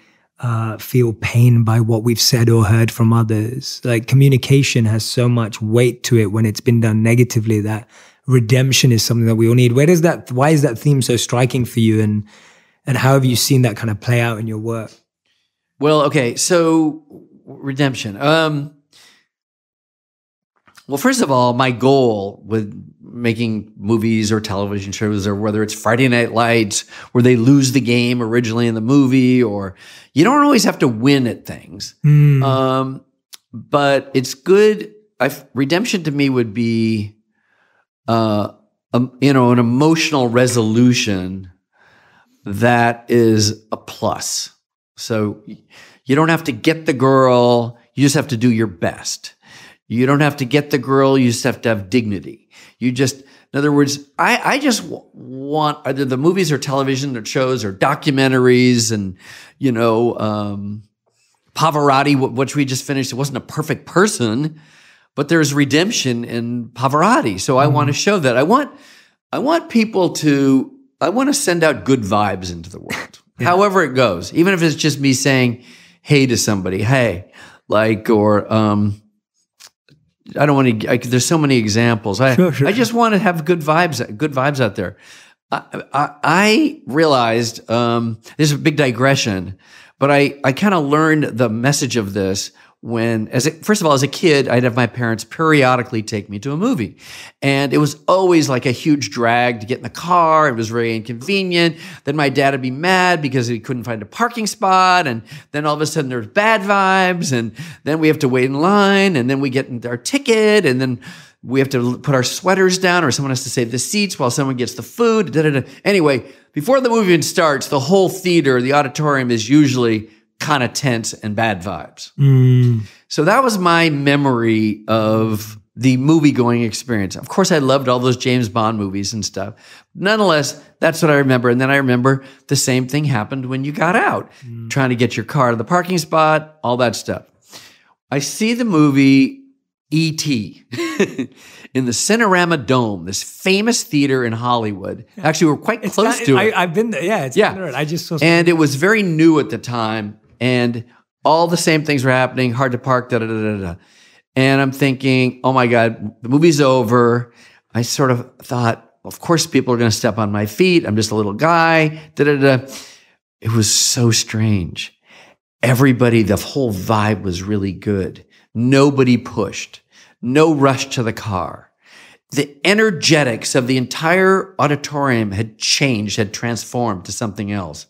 Speaker 1: feel pain by what we've said or heard from others. Like communication has so much weight to it when it's been done negatively that redemption is something that we all need. Why is that theme so striking for you? And how have you seen that kind of play out in your work?
Speaker 2: Well, okay. So redemption. Well, first of all, my goal with making movies or television shows, or whether it's Friday Night Lights, where they lose the game originally in the movie, or you don't always have to win at things. But it's good. Redemption to me would be, an emotional resolution that is a plus. So you don't have to get the girl. You just have to do your best. You don't have to get the girl. You just have to have dignity. In other words, I just want either the movies or television or shows or documentaries and, Pavarotti, which we just finished. It wasn't a perfect person, but there's redemption in Pavarotti. So I want to show that. I want people to, I want to send out good vibes into the world, however it goes, even if it's just me saying, hey to somebody, hey, or, I don't want to, there's so many examples. I just want to have good vibes out there. I realized, this is a big digression, but I kind of learned the message of this when, first of all, as a kid, I'd have my parents periodically take me to a movie. And it was always like a huge drag to get in the car. It was very inconvenient. Then my dad would be mad because he couldn't find a parking spot. And then all of a sudden there's bad vibes. And then we have to wait in line. And then we get our ticket. And then we have to put our sweaters down, or someone has to save the seats while someone gets the food. Anyway, before the movie even starts, the whole theater, the auditorium is usually kind of tense and bad vibes. So that was my memory of the movie-going experience. Of course, I loved all those James Bond movies and stuff. Nonetheless, that's what I remember. And then I remember the same thing happened when you got out, trying to get your car to the parking spot, all that stuff. I see the movie E.T. in the Cinerama Dome, this famous theater in Hollywood. Actually, we're quite close to it.
Speaker 1: I've been there. Yeah, it's I just saw.
Speaker 2: And it was very new at the time. And all the same things were happening, hard to park, And I'm thinking, oh my God, the movie's over. I sort of thought, of course, people are going to step on my feet. I'm just a little guy. It was so strange. Everybody, the whole vibe was really good. Nobody pushed. No rush to the car. The energetics of the entire auditorium had changed, had transformed to something else.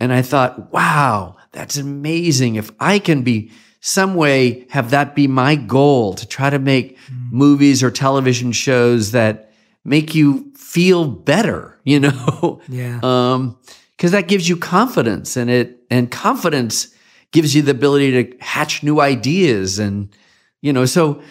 Speaker 2: And I thought, wow, that's amazing. If I can be some way have that be my goal, to try to make movies or television shows that make you feel better,
Speaker 1: Yeah.
Speaker 2: Because that gives you confidence, and confidence gives you the ability to hatch new ideas, and so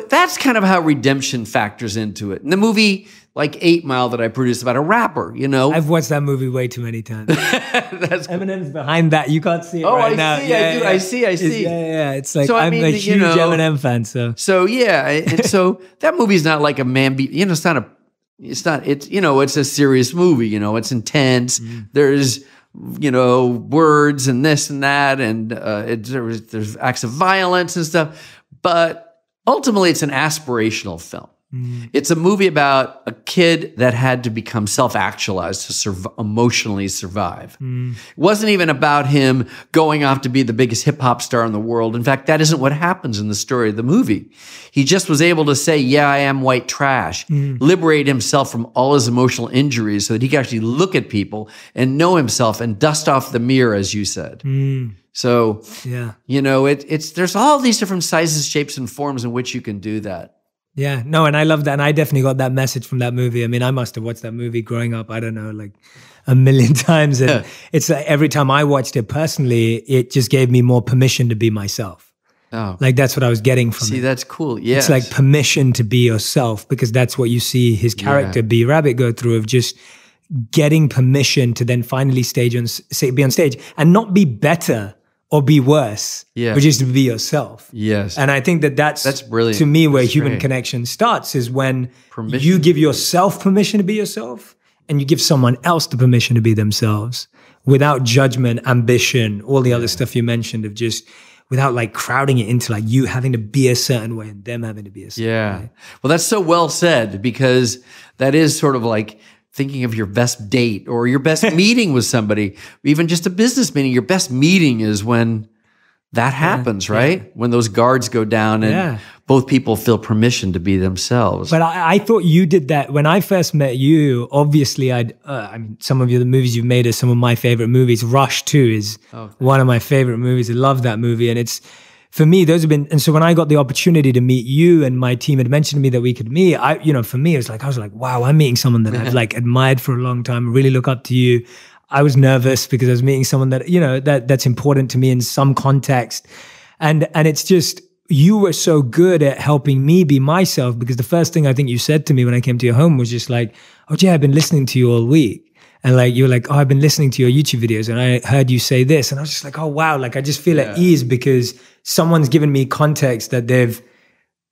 Speaker 2: that's kind of how redemption factors into it. And the movie, like 8 Mile, that I produced about a rapper,
Speaker 1: I've watched that movie way too many times. Eminem's behind that. You can't see it right now.
Speaker 2: I see.
Speaker 1: It's like, I'm a huge Eminem fan.
Speaker 2: So yeah. And so that movie's not like a it's a serious movie. It's intense. There's, words and this and that. And there's acts of violence and stuff. But ultimately, it's an aspirational film. It's a movie about a kid that had to become self-actualized to emotionally survive. It wasn't even about him going off to be the biggest hip-hop star in the world. In fact, that isn't what happens in the story of the movie. He just was able to say, yeah, I am white trash, liberate himself from all his emotional injuries so that he could actually look at people and know himself and dust off the mirror, as you said. So, you know, there's all these different sizes, shapes, and forms in which you can do that.
Speaker 1: Yeah, no, and I love that. And I definitely got that message from that movie. I mean, I must have watched that movie growing up, I don't know, like a million times. And it's like every time I watched it personally, it just gave me more permission to be myself.
Speaker 2: Oh.
Speaker 1: Like that's what I was getting from it.
Speaker 2: See, that's cool. Yeah.
Speaker 1: It's like permission to be yourself, because that's what you see his character, B. Rabbit, go through, of just getting permission to then finally be on stage and not be better or be worse, but just to be yourself.
Speaker 2: Yes.
Speaker 1: And I think that's
Speaker 2: brilliant.
Speaker 1: To me, where human connection starts is when you give yourself permission to be yourself and you give someone else the permission to be themselves without judgment, ambition, all the other stuff you mentioned, of just without like crowding it into like you having to be a certain way and them having to be a certain way.
Speaker 2: Well, that's so well said, because that is sort of like thinking of your best date or your best meeting with somebody, even just a business meeting. Your best meeting is when that happens, right? When those guards go down and both people feel permission to be themselves.
Speaker 1: But I thought you did that when I first met you. Obviously, I mean, some of the movies you've made are some of my favorite movies. Rush 2 is one of my favorite movies. I love that movie. And it's, for me, those have been, and so when I got the opportunity to meet you and my team had mentioned to me that we could meet, for me, it was like, I was like, wow, I'm meeting someone that I've like admired for a long time, really look up to you. I was nervous because I was meeting someone that, that's important to me in some context. And it's just, you were so good at helping me be myself, because the first thing I think you said to me when I came to your home was just like, oh, Jay, I've been listening to you all week. And like, you were like, oh, I've been listening to your YouTube videos and I heard you say this. And I was just like, oh, wow. Like, I just feel at ease because someone's given me context that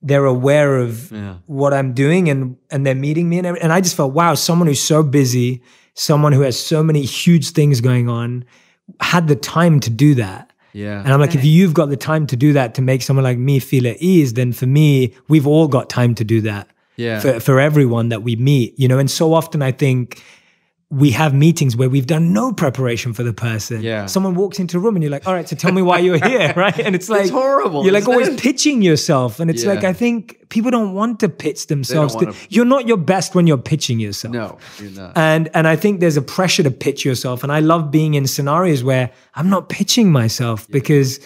Speaker 1: they're aware of what I'm doing and they're meeting me. And I just felt, wow, someone who's so busy, someone who has so many huge things going on, had the time to do that.
Speaker 2: Yeah.
Speaker 1: And I'm like, if you've got the time to do that to make someone like me feel at ease, then for me, we've all got time to do that.
Speaker 2: Yeah.
Speaker 1: For everyone that we meet, and so often I think we have meetings where we've done no preparation for the person. Yeah. Someone walks into a room and you're like, all right, so tell me why you're here, right? And it's like,
Speaker 2: it's horrible.
Speaker 1: You're like always pitching yourself. And it's like, I think people don't want to pitch themselves. You're not your best when you're pitching yourself.
Speaker 2: No, you're not.
Speaker 1: And I think there's a pressure to pitch yourself. And I love being in scenarios where I'm not pitching myself because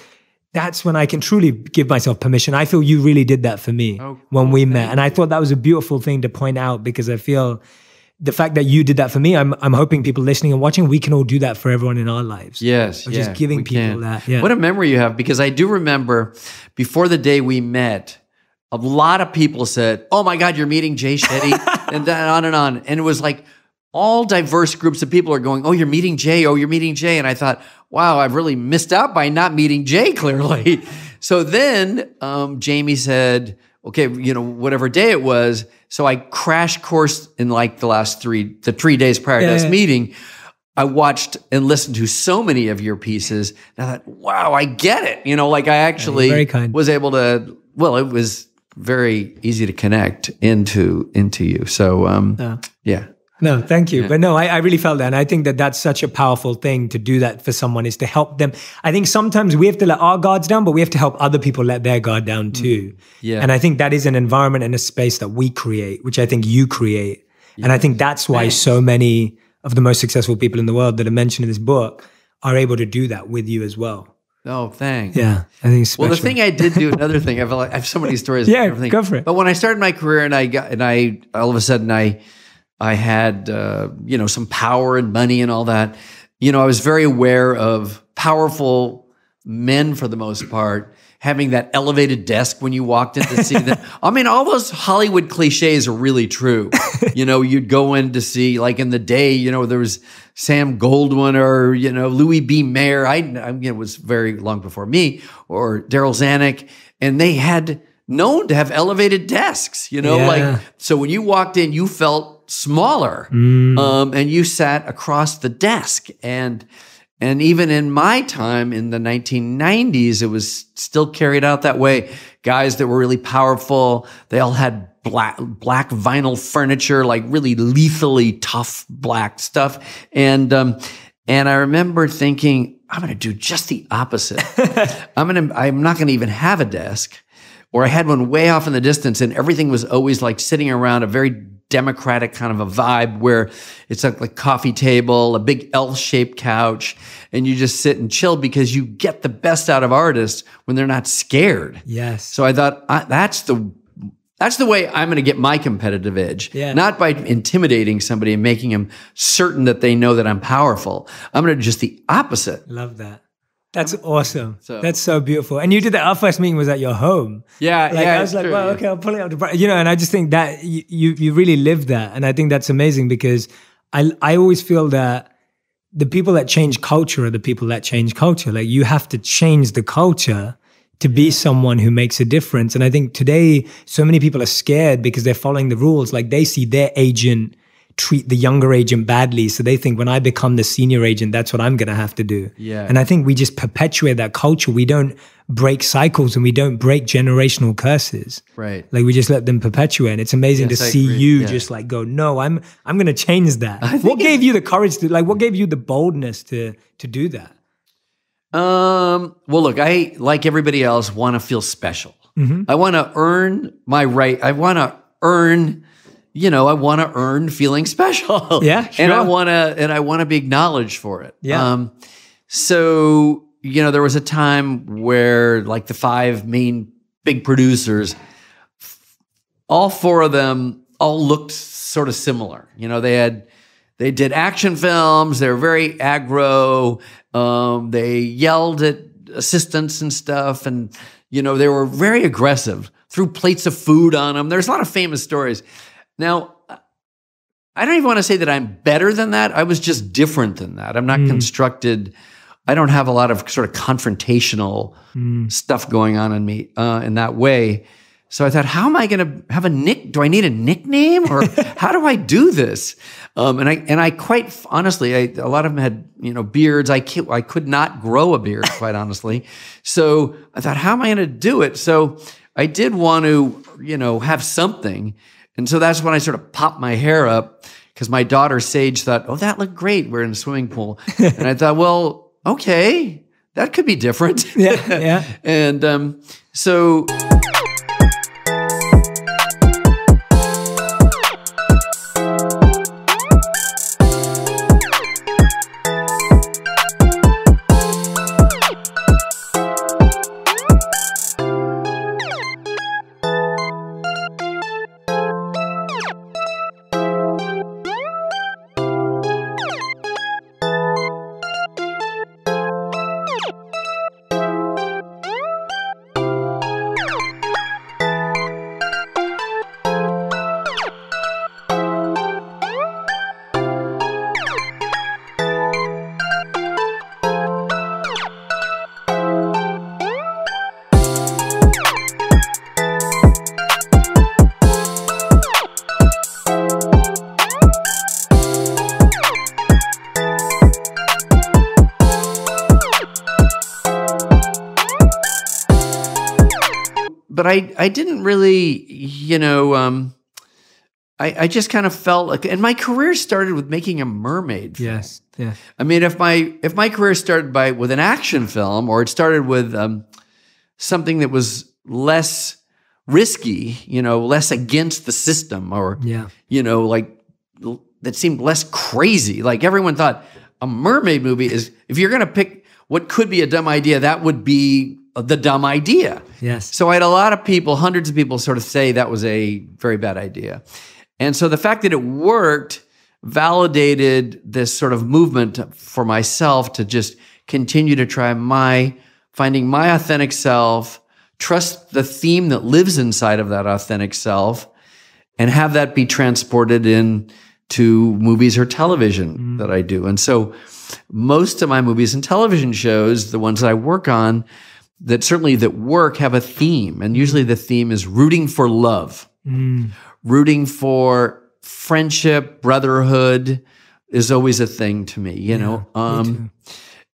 Speaker 1: that's when I can truly give myself permission. I feel you really did that for me when we met. And I thought that was a beautiful thing to point out, because I feel the fact that you did that for me, I'm hoping people listening and watching, we can all do that for everyone in our lives.
Speaker 2: Yes.
Speaker 1: Just giving people that. Yeah.
Speaker 2: What a memory you have, because I do remember before the day we met, a lot of people said, oh my God, you're meeting Jay Shetty, and then on and on. And it was like all diverse groups of people are going, oh, you're meeting Jay. Oh, you're meeting Jay. And I thought, wow, I've really missed out by not meeting Jay, clearly. So then Jamie said, okay, whatever day it was. So I crash coursed in like the 3 days prior to this meeting. I watched and listened to so many of your pieces. And I thought, wow, I get it. Like I actually was able to, well, it was very easy to connect into you. So, yeah.
Speaker 1: No, thank you. Yeah. But no, I really felt that. And I think that that's such a powerful thing to do that for someone, is to help them. I think sometimes we have to let our guards down, but we have to help other people let their guard down too. Yeah. And I think that is an environment and a space that we create, which I think you create. Yeah. And I think that's why so many of the most successful people in the world that are mentioned in this book are able to do that with you as well.
Speaker 2: Oh, thanks.
Speaker 1: Yeah, I think it's special.
Speaker 2: Well, the thing I did do, another thing, I have so many stories.
Speaker 1: Yeah, go for it.
Speaker 2: But when I started my career and I all of a sudden I had, some power and money and all that. I was very aware of powerful men, for the most part, having that elevated desk when you walked in to see them. I mean, all those Hollywood cliches are really true. You'd go in to see, like in the day, there was Sam Goldwyn or, Louis B. Mayer. It was very long before me, or Daryl Zanuck. And they had known to have elevated desks, so when you walked in, you felt smaller, and you sat across the desk, and And even in my time in the 1990s, it was still carried out that way. Guys that were really powerful, they all had black vinyl furniture, like really lethally tough black stuff. And I remember thinking, I'm going to do just the opposite. I'm not going to even have a desk. Or I had one way off in the distance, and everything was always like sitting around a very democratic kind of a vibe where it's like a coffee table, a big L-shaped couch, and you just sit and chill because you get the best out of artists when they're not scared.
Speaker 1: Yes.
Speaker 2: So I thought that's the way I'm going to get my competitive edge.
Speaker 1: Yeah.
Speaker 2: Not by intimidating somebody and making them certain that they know that I'm powerful. I'm going to do just the opposite.
Speaker 1: Love that. That's awesome. That's so beautiful. And you did that. Our first meeting was at your home.
Speaker 2: Yeah,
Speaker 1: like,
Speaker 2: yeah.
Speaker 1: I was like,
Speaker 2: true,
Speaker 1: well,
Speaker 2: yeah.
Speaker 1: okay, I'll pull it out. And I just think that you really lived that. And I think that's amazing because I always feel that the people that change culture are the people that change culture. Like you have to change the culture to be someone who makes a difference. And I think today, so many people are scared because they're following the rules. Like they see their agent treat the younger agent badly. So they think when I become the senior agent, that's what I'm going to have to do.
Speaker 2: Yeah.
Speaker 1: And I think we just perpetuate that culture. We don't break cycles and we don't break generational curses.
Speaker 2: Right.
Speaker 1: Like we just let them perpetuate. And it's amazing to see
Speaker 2: agree.
Speaker 1: you just like go, no, I'm going to change that. What gave you the courage to, like, what gave you the boldness to do that?
Speaker 2: Well, look, I, like everybody else, want to feel special.
Speaker 1: Mm-hmm.
Speaker 2: I want to earn my right. I want to earn feeling special.
Speaker 1: Yeah, sure.
Speaker 2: And I want to be acknowledged for it.
Speaker 1: Yeah.
Speaker 2: So, there was a time where like the 5 main big producers, all 4 of them all looked sort of similar. They did action films. They were very aggro. They yelled at assistants and stuff. And, they were very aggressive, threw plates of food on them. There's a lot of famous stories. Now, I don't even want to say that I'm better than that. I was just different than that. I'm not constructed. I don't have a lot of sort of confrontational stuff going on in me in that way. So I thought, how am I going to have do I need a nickname or how do I do this? And I quite honestly, a lot of them had, beards. I could not grow a beard, quite honestly. So I thought, how am I going to do it? So I did want to, have something. And so that's when I sort of popped my hair up because my daughter Sage thought, oh, that looked great. We're in a swimming pool. And I thought, well, okay, that could be different.
Speaker 1: Yeah.
Speaker 2: And so... But I didn't really, I just kind of felt like, and my career started with making a mermaid film.
Speaker 1: Yes. Yeah.
Speaker 2: I mean, if my career started with an action film, or it started with something that was less risky, less against the system, or like that seemed less crazy. Like everyone thought a mermaid movie is, if you're going to pick what could be a dumb idea, that would be the dumb idea.
Speaker 1: Yes.
Speaker 2: So I had a lot of people, hundreds of people sort of say that was a very bad idea. And so the fact that it worked validated this sort of movement for myself to just continue to try finding my authentic self, trust the theme that lives inside of that authentic self, and have that be transported into movies or television that I do. And so most of my movies and television shows, the ones that I work on, that work, have a theme. And usually the theme is rooting for love, rooting for friendship, brotherhood is always a thing to me,
Speaker 1: Me too.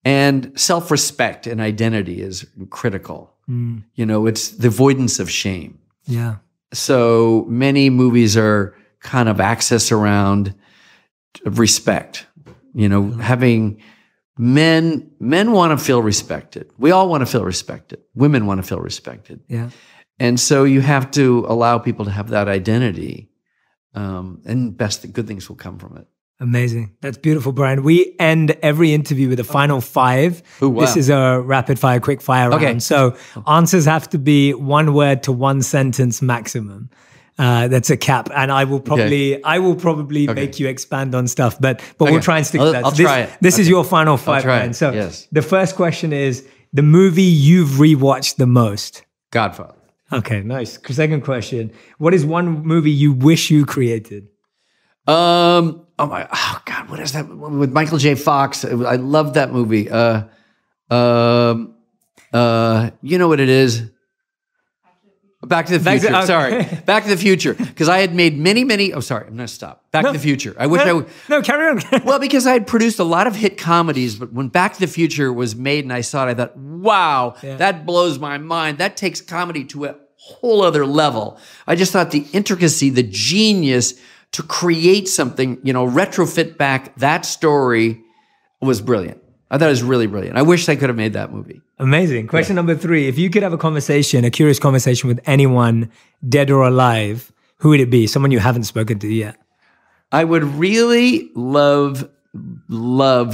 Speaker 2: And self-respect and identity is critical. You know, it's the avoidance of shame.
Speaker 1: Yeah.
Speaker 2: So many movies are kind of access around respect. You know, having men want to feel respected. We all want to feel respected. Women want to feel respected.
Speaker 1: Yeah.
Speaker 2: And so you have to allow people to have that identity, and good things will come from it.
Speaker 1: Amazing. That's beautiful, Brian. We end every interview with a final 5.
Speaker 2: Ooh, wow.
Speaker 1: This is a rapid fire, quick fire round. So answers have to be 1 word to 1 sentence maximum. That's a cap. And I will probably make you expand on stuff, but we'll try and stick to that.
Speaker 2: I'll try it.
Speaker 1: This is your final 5, Brian. So the first question is the movie you've rewatched the most.
Speaker 2: Godfather.
Speaker 1: Okay, nice. Second question. What is one movie you wish you created?
Speaker 2: Oh God, what is that with Michael J. Fox? I love that movie. You know what it is? Back to the Future. Sorry, Back to the Future. Because I had made many. Oh, sorry, I'm going to stop. Back to the Future. I wish I would.
Speaker 1: No, carry on.
Speaker 2: Well, because I had produced a lot of hit comedies, but when Back to the Future was made and I saw it, I thought, wow, that blows my mind. That takes comedy to a whole other level. I just thought the intricacy, the genius to create something, you know, retrofit back that story was brilliant. I thought it was really brilliant. I wish I could have made that movie.
Speaker 1: Amazing. Question number 3. If you could have a curious conversation with anyone, dead or alive, who would it be? Someone you haven't spoken to yet.
Speaker 2: I would really love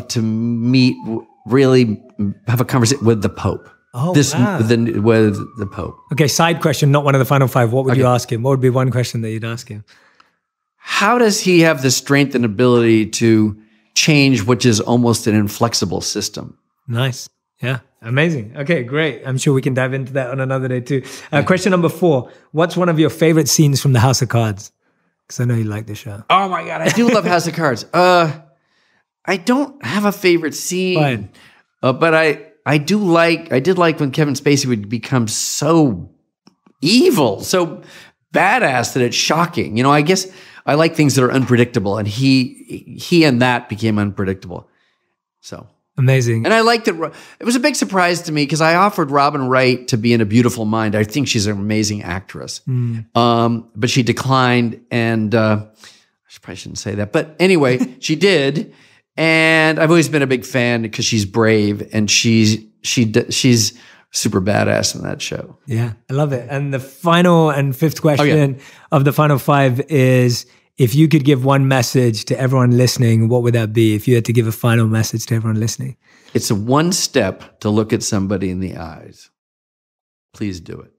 Speaker 2: to really have a conversation with the Pope.
Speaker 1: Oh, wow.
Speaker 2: With the Pope.
Speaker 1: Okay, side question, not one of the final 5. What would you ask him? What would be one question that you'd ask him?
Speaker 2: How does he have the strength and ability to change which is almost an inflexible system?
Speaker 1: Nice. Yeah. Amazing. Okay, great. I'm sure we can dive into that on another day too. Question number 4. What's one of your favorite scenes from the House of Cards? Because I know you like the show.
Speaker 2: Oh my God, I do love House of Cards. I don't have a favorite scene, but I did like when Kevin Spacey would become so evil, so badass that it's shocking. You know, I guess I like things that are unpredictable, and he and that became unpredictable. So
Speaker 1: amazing.
Speaker 2: And I liked it. It was a big surprise to me because I offered Robin Wright to be in A Beautiful Mind. I think she's an amazing actress, but she declined, and I probably shouldn't say that. But anyway, she did, and I've always been a big fan because she's brave and she's super badass in that show. Yeah,
Speaker 1: I love it. And the final and 5th question of the final 5 is, if you could give one message to everyone listening, what would that be? If you had to give a final message to everyone listening.
Speaker 2: It's a 1 step to look at somebody in the eyes. Please do it.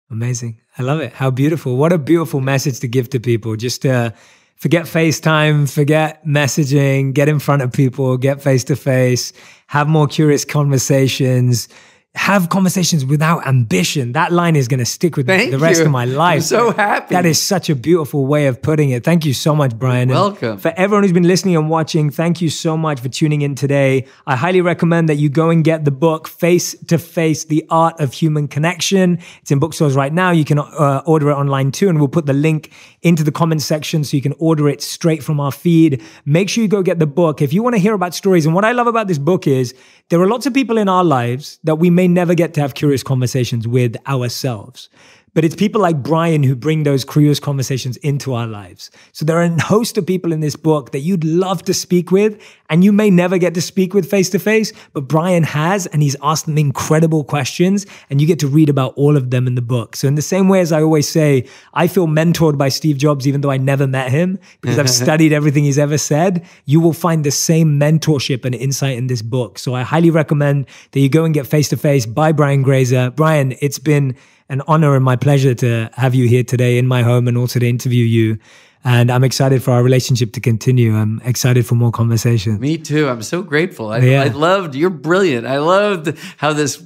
Speaker 1: Amazing. I love it. How beautiful. What a beautiful message to give to people. Just forget FaceTime, forget messaging, get in front of people, get face-to-face, have more curious conversations, have conversations without ambition. That line is going to stick with me the rest of my life.
Speaker 2: I'm so happy.
Speaker 1: That is such a beautiful way of putting it. Thank you so much, Brian.
Speaker 2: You're welcome.
Speaker 1: And for everyone who's been listening and watching, thank you so much for tuning in today. I highly recommend that you go and get the book, Face to Face, The Art of Human Connection. It's in bookstores right now. You can order it online too, and we'll put the link into the comments section so you can order it straight from our feed. Make sure you go get the book. If you want to hear about stories, and what I love about this book is there are lots of people in our lives that we may never get to have curious conversations with ourselves. But it's people like Brian who bring those curious conversations into our lives. So there are a host of people in this book that you'd love to speak with, and you may never get to speak with face to face, but Brian has, and he's asked them incredible questions, and you get to read about all of them in the book. So in the same way as I always say, I feel mentored by Steve Jobs, even though I never met him, because I've studied everything he's ever said. You will find the same mentorship and insight in this book. So I highly recommend that you go and get Face to Face by Brian Grazer. Brian, it's been an honor and my pleasure to have you here today in my home and also to interview you. And I'm excited for our relationship to continue. I'm excited for more conversations.
Speaker 2: Me too. I'm so grateful. I loved, you're brilliant. I loved how this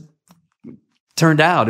Speaker 2: turned out.